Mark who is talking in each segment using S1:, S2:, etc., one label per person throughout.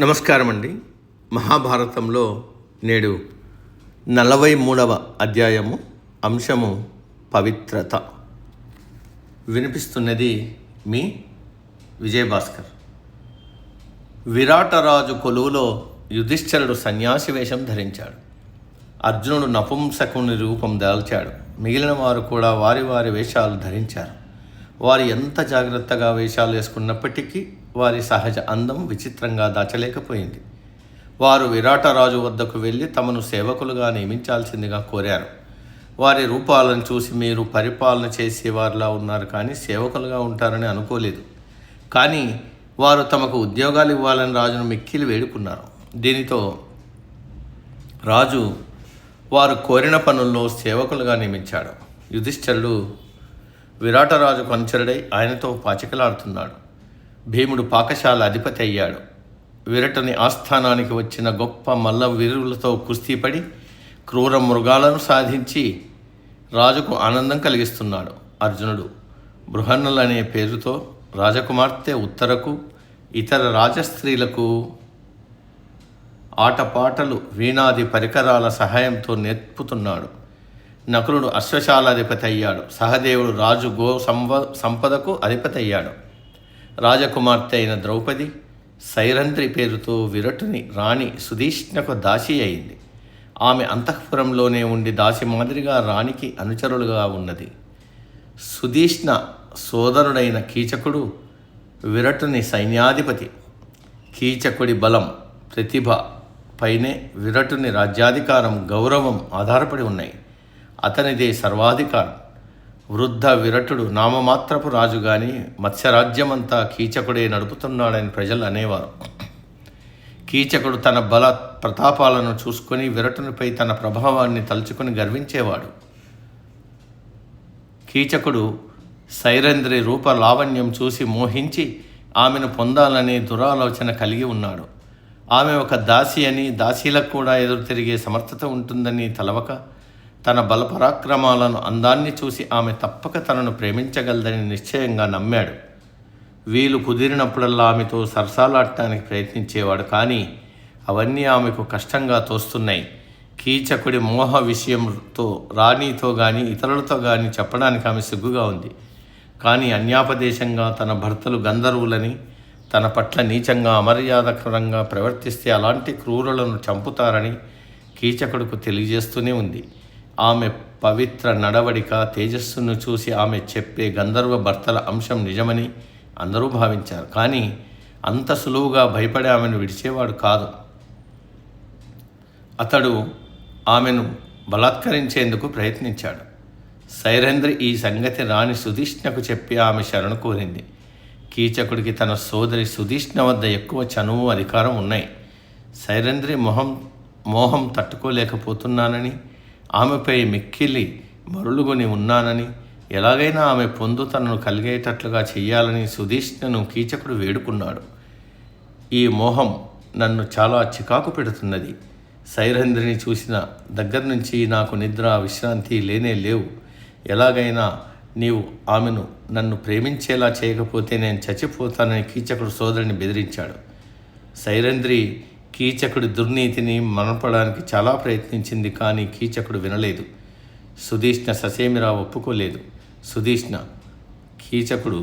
S1: నమస్కారం అండి. మహాభారతంలో నేడు 43వ అధ్యాయము అంశము పవిత్రత. వినిపిస్తున్నది మీ విజయభాస్కర్. విరాటరాజు కొలువులో యుధిష్ఠిరుడు సన్యాసి వేషం ధరించాడు. అర్జునుడు నపుంసకుని రూపం దాల్చాడు. మిగిలిన వారు కూడా వారి వారి వేషాలు ధరించారు. వారు ఎంత జాగ్రత్తగా వేషాలు వేసుకున్నప్పటికీ వారి సహజ అందం విచిత్రంగా దాచలేకపోయింది. వారు విరాటరాజు వద్దకు వెళ్ళి తమను సేవకులుగా నియమించాల్సిందిగా కోరారు. వారి రూపాలను చూసి మీరు పరిపాలన చేసేవారిలా ఉన్నారు కానీ సేవకులుగా ఉంటారని అనుకోలేదు. కానీ వారు తమకు ఉద్యోగాలు ఇవ్వాలని రాజును మిక్కిలి వేడుకున్నారు. దీనితో రాజు వారు కోరిన పనుల్లో సేవకులుగా నియమించాడు. యుధిష్ఠిరుడు విరాటరాజుకు అనుచరుడై ఆయనతో పాచికలాడుతున్నాడు. భీముడు పాకశాల అధిపతి అయ్యాడు. విరటుని ఆస్థానానికి వచ్చిన గొప్ప మల్ల వీరులతో కుస్తీపడి క్రూర మృగాలను సాధించి రాజుకు ఆనందం కలిగిస్తున్నాడు. అర్జునుడు బృహన్నలనే పేరుతో రాజకుమార్తె ఉత్తరకు ఇతర రాజస్త్రీలకు ఆటపాటలు వీణాది పరికరాల సహాయంతో నేర్పుతున్నాడు. నకులుడు అశ్వశాలాధిపతి అయ్యాడు. సహదేవుడు రాజు సంపదకు అధిపతి అయ్యాడు. రాజకుమార్తె అయిన ద్రౌపది సైరంధ్రి పేరుతో విరటుని రాణి సుధీష్ణకు దాసి అయింది. ఆమె అంతఃపురంలోనే ఉండి దాసి మాదిరిగా రాణికి అనుచరులుగా ఉన్నది. సుధీష్ణ సోదరుడైన కీచకుడు విరటుని సైన్యాధిపతి. కీచకుడి బలం, ప్రతిభ పైనే విరటుని రాజ్యాధికారం, గౌరవం ఆధారపడి ఉన్నాయి. అతనిదే సర్వాధికారం. వృద్ధ విరటుడు నామమాత్రపు రాజు గాని మత్స్యరాజ్యమంతా కీచకుడే నడుపుతున్నాడని ప్రజలు అనేవారు. కీచకుడు తన బల ప్రతాపాలను చూసుకొని విరటునిపై తన ప్రభావాన్ని తలుచుకొని గర్వించేవాడు. కీచకుడు సైరంధ్రి రూప లావణ్యం చూసి మోహించి ఆమెను పొందాలనే దురాలోచన కలిగి ఉన్నాడు. ఆమె ఒక దాసి అని, దాసీలకు కూడా ఎదురు తిరిగే సమర్థత ఉంటుందని తలవక తన బలపరాక్రమాలను, అందాన్ని చూసి ఆమె తప్పక తనను ప్రేమించగలదని నిశ్చయంగా నమ్మాడు. వీలు కుదిరినప్పుడల్లా ఆమెతో సరసాలాడటానికి ప్రయత్నించేవాడు. కానీ అవన్నీ ఆమెకు కష్టంగా తోస్తున్నాయి. కీచకుడి మోహ విషయంతో రాణితో కానీ ఇతరులతో కానీ చెప్పడానికి ఆమె సిగ్గుగా ఉంది. కానీ అన్యాపదేశంగా తన భర్తలు గంధర్వులని, తన పట్ల నీచంగా అమర్యాదకరంగా ప్రవర్తిస్తే అలాంటి క్రూరులను చంపుతారని కీచకుడుకు తెలియజేస్తూనే ఉంది. ఆమె పవిత్ర నడవడిక, తేజస్సును చూసి ఆమె చెప్పే గంధర్వ భర్తల అంశం నిజమని అందరూ భావించారు. కానీ అంత సులువుగా భయపడి ఆమెను విడిచేవాడు కాదు. అతడు ఆమెను బలాత్కరించేందుకు ప్రయత్నించాడు. సైరంధ్రి ఈ సంగతి రాణి సుధీష్ణకు చెప్పి ఆమె శరణు కోరింది. కీచకుడికి తన సోదరి సుధీష్ణ వద్ద ఎక్కువ చనువు, అధికారం ఉన్నాయి. సైరంధ్రి మోహం తట్టుకోలేకపోతున్నానని, ఆమెపై మిక్కిలి మరులుగొని ఉన్నానని, ఎలాగైనా ఆమె పొందు తనను కలిగేటట్లుగా చెయ్యాలని సుధీష్ణను కీచకుడు వేడుకున్నాడు. ఈ మోహం నన్ను చాలా చికాకు పెడుతున్నది. సైరంధ్రిని చూసిన దగ్గర నుంచి నాకు నిద్ర, విశ్రాంతి లేనే లేవు. ఎలాగైనా నీవు ఆమెను నన్ను ప్రేమించేలా చేయకపోతే నేను చచ్చిపోతానని కీచకుడు సోదరుని బెదిరించాడు. సైరంధ్రి కీచకుడి దుర్నీతిని మనపడానికి చాలా ప్రయత్నించింది. కానీ కీచకుడు వినలేదు. సుధీష్ణ ససేమిరా ఒప్పుకోలేదు. సుధీష్ణ కీచకుడు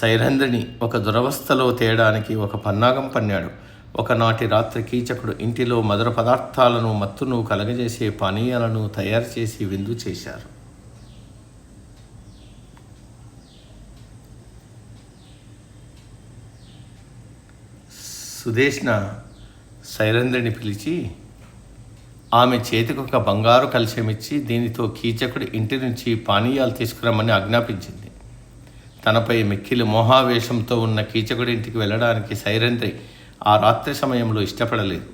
S1: సైరంధ్రిని ఒక దురవస్థలో తేయడానికి ఒక పన్నాగం పన్నాడు. ఒకనాటి రాత్రి కీచకుడు ఇంటిలో మధుర పదార్థాలను, మత్తును కలగజేసే పానీయాలను తయారు చేసి విందు చేశారు. సుధీష్ణ సైరంధ్రిని పిలిచి ఆమె చేతికి ఒక బంగారు కలశమిచ్చి దీనితో కీచకుడి ఇంటి నుంచి పానీయాలు తీసుకురమ్మని ఆజ్ఞాపించింది. తనపై మిక్కిలి మోహావేశంతో ఉన్న కీచకుడి ఇంటికి వెళ్ళడానికి సైరంధ్రి ఆ రాత్రి సమయంలో ఇష్టపడలేదు.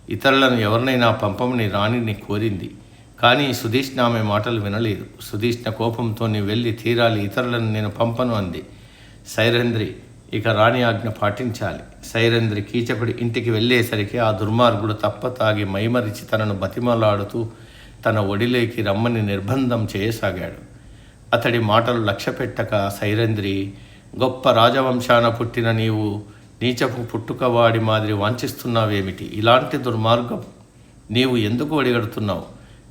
S1: ఇతరులను ఎవరినైనా పంపమని రాణిని కోరింది. కానీ సుధీష్ణ ఆమె మాటలు వినలేదు. సుధీష్ణ కోపంతో నీ వెళ్ళి తీరాలి, ఇతరులను నేను పంపను అంది. సైరంధ్రి ఇక రాణి ఆజ్ఞ పాటించాలి. సైరంధ్రి కీచకుడి ఇంటికి వెళ్ళేసరికి ఆ దుర్మార్గుడు తాగి మైమరిచి తనను బతిమలాడుతూ తన ఒడిలోకి రమ్మని నిర్బంధం చేయసాగాడు. అతడి మాటలు లక్ష్యపెట్టక సైరంధ్రి, గొప్ప రాజవంశాన పుట్టిన నీవు నీచపు పుట్టుక వాడి మాదిరి వాంఛిస్తున్నావేమిటి? ఇలాంటి దుర్మార్గం నీవు ఎందుకు అడిగడుతున్నావు?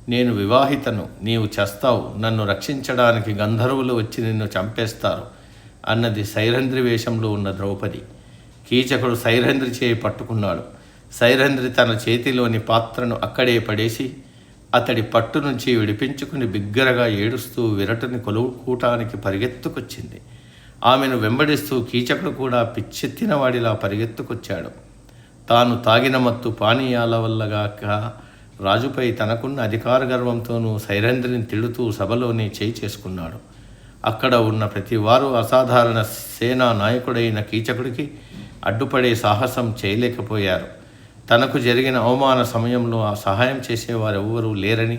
S1: నేను వివాహితను, నీవు చేస్తావు. నన్ను రక్షించడానికి గంధర్వులు వచ్చి నిన్ను చంపేస్తారు అన్నది సైరంధ్రి వేషంలో ఉన్న ద్రౌపది. కీచకుడు సైరంధ్రి చేయి పట్టుకున్నాడు. సైరంధ్రి తన చేతిలోని పాత్రను అక్కడే పడేసి అతడి పట్టు నుంచి విడిపించుకుని బిగ్గరగా ఏడుస్తూ విరటుని కొలువుకూటానికి పరిగెత్తుకొచ్చింది. ఆమెను వెంబడిస్తూ కీచకుడు కూడా పిచ్చెత్తిన వాడిలా పరిగెత్తుకొచ్చాడు. తాను తాగిన మత్తు పానీయాల వల్లగాక రాజుపై తనకున్న అధికార గర్వంతోనూ సైరంధ్రిని తిడుతూ సభలోనే చేయి చేసుకున్నాడు. అక్కడ ఉన్న ప్రతివారు అసాధారణ సేనా నాయకుడైన కీచకుడికి అడ్డుపడే సాహసం చేయలేకపోయారు. తనకు జరిగిన అవమాన సమయంలో ఆ సహాయం చేసేవారెవ్వరూ లేరని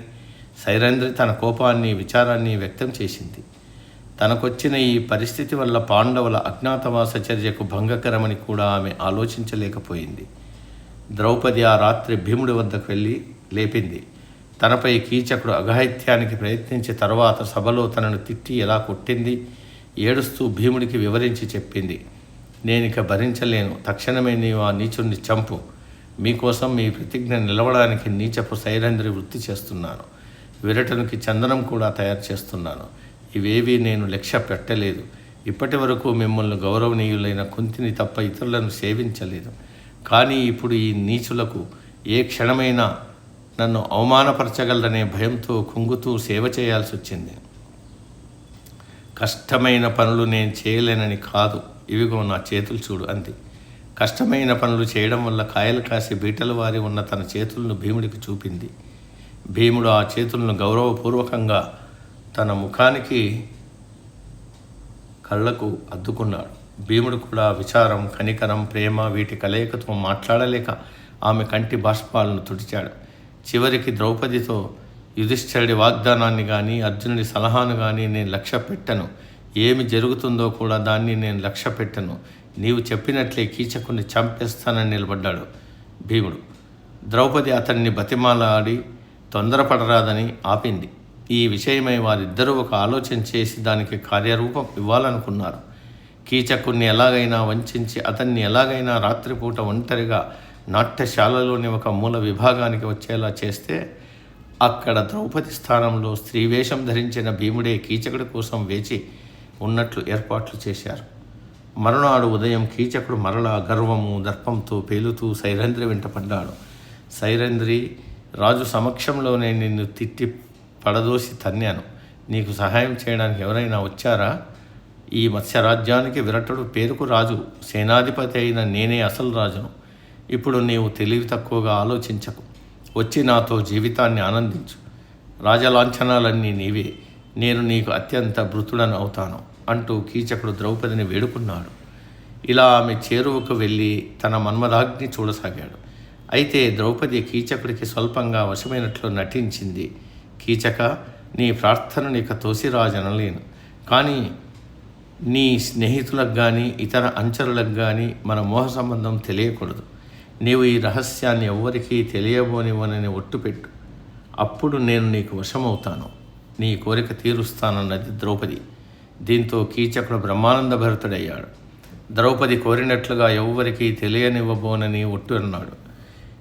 S1: సైరంధ్రి తన కోపాన్ని, విచారాన్ని వ్యక్తం చేసింది. తనకొచ్చిన ఈ పరిస్థితి వల్ల పాండవుల అజ్ఞాతవాస చర్యకు భంగకరమని కూడా ఆమె ఆలోచించలేకపోయింది. ద్రౌపది ఆ రాత్రి భీముడి వద్దకు వెళ్ళి లేపింది. తనపై కీచకుడు అఘాయిత్యానికి ప్రయత్నించి తర్వాత సభలో తనను తిట్టి ఎలా కొట్టింది ఏడుస్తూ భీముడికి వివరించి చెప్పింది. నేనిక భరించలేను, తక్షణమే నీవు ఆ నీచుణ్ణి చంపు. మీకోసం మీ ప్రతిజ్ఞ నిలవడానికి నీచపు సైరంధ్రి వృత్తి చేస్తున్నాను. విరటనుకి చందనం కూడా తయారు చేస్తున్నాను. ఇవేవీ నేను లక్ష్య పెట్టలేదు. ఇప్పటి వరకు మిమ్మల్ని గౌరవనీయులైన కుంతిని తప్ప ఇతరులను సేవించలేదు. కానీ ఇప్పుడు ఈ నీచులకు ఏ క్షణమైనా నన్ను అవమానపరచగలరనే భయంతో కుంగుతూ సేవ చేయాల్సి వచ్చింది. కష్టమైన పనులు నేను చేయలేనని కాదు, ఇవిగో నా చేతులు చూడు అంది. కష్టమైన పనులు చేయడం వల్ల కాయలు కాసి బీటల వారి ఉన్న తన చేతులను భీముడికి చూపింది. భీముడు ఆ చేతులను గౌరవపూర్వకంగా తన ముఖానికి, కళ్ళకు అద్దుకున్నాడు. భీముడు కూడా విచారం, కనికరం, ప్రేమ వీటి కలయికతో మాట్లాడలేక ఆమె కంటి బాష్పాలను తుడిచాడు. చివరికి ద్రౌపదితో యుధిష్ఠిరుడి వాగ్దానాన్ని కానీ అర్జునుడి సలహాను కానీ నేను లక్ష్య పెట్టను. ఏమి జరుగుతుందో కూడా దాన్ని నేను లక్ష్య పెట్టను. నీవు చెప్పినట్లే కీచకుని చంపేస్తానని నిలబడ్డాడు భీముడు. ద్రౌపది అతన్ని బతిమాలాడి తొందరపడరాదని ఆపింది. ఈ విషయమై వారిద్దరూ ఒక ఆలోచన చేసి దానికి కార్యరూపం ఇవ్వాలనుకున్నారు. కీచకుణ్ణి ఎలాగైనా వంచి అతన్ని ఎలాగైనా రాత్రిపూట ఒంటరిగా నాట్యశాలలోని ఒక మూల విభాగానికి వచ్చేలా చేస్తే అక్కడ ద్రౌపది స్థానంలో స్త్రీవేషం ధరించిన భీముడే కీచకుడి కోసం వేచి ఉన్నట్లు ఏర్పాట్లు చేశారు. మరునాడు ఉదయం కీచకుడు మరలా గర్వము, దర్పంతో పేలుతూ సైరంధ్రి వెంటపడ్డాడు. సైరంధ్రి, రాజు సమక్షంలోనే నిన్ను తిట్టి పడదోసి తన్నాను. నీకు సహాయం చేయడానికి ఎవరైనా వచ్చారా? ఈ మత్స్యరాజ్యానికి విరటుడు పేరుకు రాజు, సేనాధిపతి అయిన నేనే అసలు రాజును. ఇప్పుడు నీవు తెలివి తక్కువగా ఆలోచించకు. వచ్చి నాతో జీవితాన్ని ఆనందించు. రాజలాంఛనాలన్నీ నీవే. నేను నీకు అత్యంత భృతుడను అవుతాను అంటూ కీచకుడు ద్రౌపదిని వేడుకున్నాడు. ఇలా ఆమె చేరువకు వెళ్ళి తన మన్మథాగ్ని చూడసాగాడు. అయితే ద్రౌపది కీచకుడికి స్వల్పంగా వశమైనట్లు నటించింది. కీచక, నీ ప్రార్థనను ఇక తోసిరాజనలేను. కానీ నీ స్నేహితులకు కానీ ఇతర అంచరులకు కానీ మన మోహ సంబంధం తెలియకూడదు. నీవు ఈ రహస్యాన్ని ఎవ్వరికీ తెలియబోనివ్వనని ఒట్టుపెట్టు. అప్పుడు నేను నీకు వశమవుతాను, నీ కోరిక తీరుస్తానన్నది ద్రౌపది. దీంతో కీచకుడు బ్రహ్మానంద భరితుడయ్యాడు. ద్రౌపది కోరినట్లుగా ఎవ్వరికీ తెలియనివ్వబోనని ఒట్టు అన్నాడు.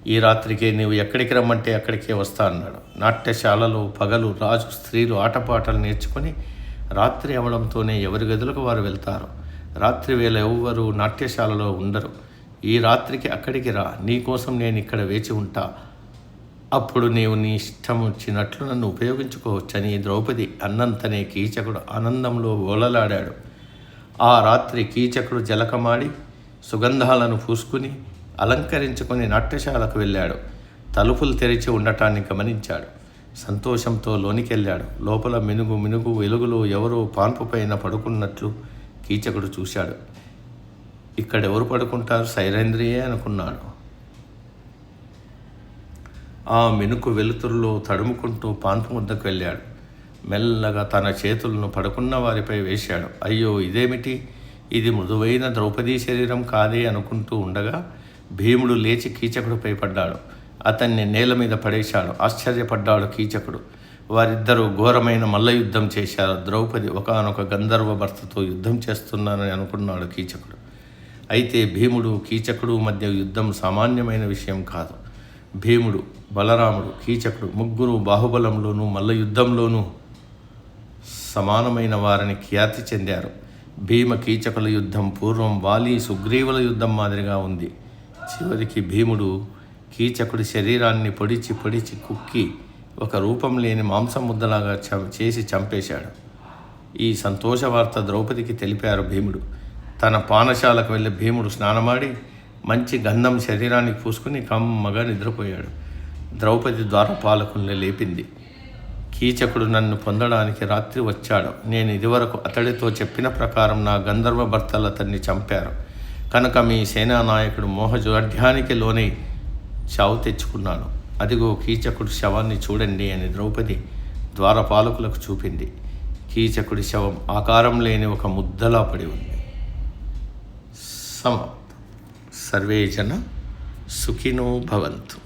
S1: ఈ రాత్రికే నీవు ఎక్కడికి రమ్మంటే అక్కడికే వస్తా అన్నాడు. నాట్యశాలలో పగలు రాజు స్త్రీలు ఆటపాటలు నేర్చుకొని రాత్రి అవడంతోనే ఎవరి గదులకు వారు వెళ్తారు. రాత్రి వేళ ఎవ్వరూ నాట్యశాలలో ఉండరు. ఈ రాత్రికి అక్కడికి రా, నీకోసం నేను ఇక్కడ వేచి ఉంటా. అప్పుడు నీవు నీ ఇష్టం వచ్చినట్లు నన్ను ఉపయోగించుకోవచ్చని ద్రౌపది అన్నంతనే కీచకుడు ఆనందంలో ఓలలాడాడు. ఆ రాత్రి కీచకుడు జలకమాడి సుగంధాలను పూసుకుని అలంకరించుకొని నాట్యశాలకు వెళ్ళాడు. తలుపులు తెరిచి ఉండటాన్ని గమనించాడు. సంతోషంతో లోనికెళ్ళాడు. లోపల మినుగు మినుగు వెలుగులో ఎవరో పాన్పు పైన పడుకున్నట్లు కీచకుడు చూశాడు. ఇక్కడెవరు పడుకుంటారు? సైరంధ్రియే అనుకున్నాడు. ఆ మినుకు వెలుతురులో తడుముకుంటూ పాన్పు ముద్దకు వెళ్ళాడు. మెల్లగా తన చేతులను పడుకున్న వారిపై వేశాడు. అయ్యో, ఇదేమిటి? ఇది మృదువైన ద్రౌపదీ శరీరం కాదే అనుకుంటూ ఉండగా భీముడు లేచి కీచకుడిపై పడ్డాడు. అతన్ని నేల మీద పడేశాడు. ఆశ్చర్యపడ్డాడు కీచకుడు. వారిద్దరూ ఘోరమైన మల్లయుద్ధం చేశారు. ద్రౌపది ఒకానొక గంధర్వ భర్తతో యుద్ధం చేస్తున్నానని అనుకున్నాడు కీచకుడు. అయితే భీముడు కీచకుడు మధ్య యుద్ధం సామాన్యమైన విషయం కాదు. భీముడు, బలరాముడు, కీచకుడు ముగ్గురు బాహుబలంలోనూ మల్ల యుద్ధంలోనూ సమానమైన వారిని ఖ్యాతి చెందారు. భీమ కీచకుల యుద్ధం పూర్వం వాలి సుగ్రీవుల యుద్ధం మాదిరిగా ఉంది. చివరికి భీముడు కీచకుడి శరీరాన్ని పొడిచి కుక్కి ఒక రూపం లేని మాంసం ముద్దలాగా చేసి చంపేశాడు. ఈ సంతోష వార్త ద్రౌపదికి తెలిపారు భీముడు. తన పానశాలకు వెళ్ళి భీముడు స్నానమాడి మంచి గంధం శరీరానికి పూసుకుని కమ్మగా నిద్రపోయాడు. ద్రౌపది ద్వారపాలకుల్ని లేపింది. కీచకుడు నన్ను పొందడానికి రాత్రి వచ్చాడు. నేను ఇదివరకు అతడితో చెప్పిన ప్రకారం నా గంధర్వ భర్తలు అతన్ని చంపారు కనుక మీ సేనానాయకుడు మోహజాఢ్యానికి లోనై చావు తెచ్చుకున్నాను. అదిగో కీచకుడు శవాన్ని చూడండి అని ద్రౌపది ద్వారపాలకులకు చూపింది. కీచకుడి శవం ఆకారం లేని ఒక ముద్దలా పడి ఉంది. సమాప్తం. సర్వే జన సుఖినో భవంతు.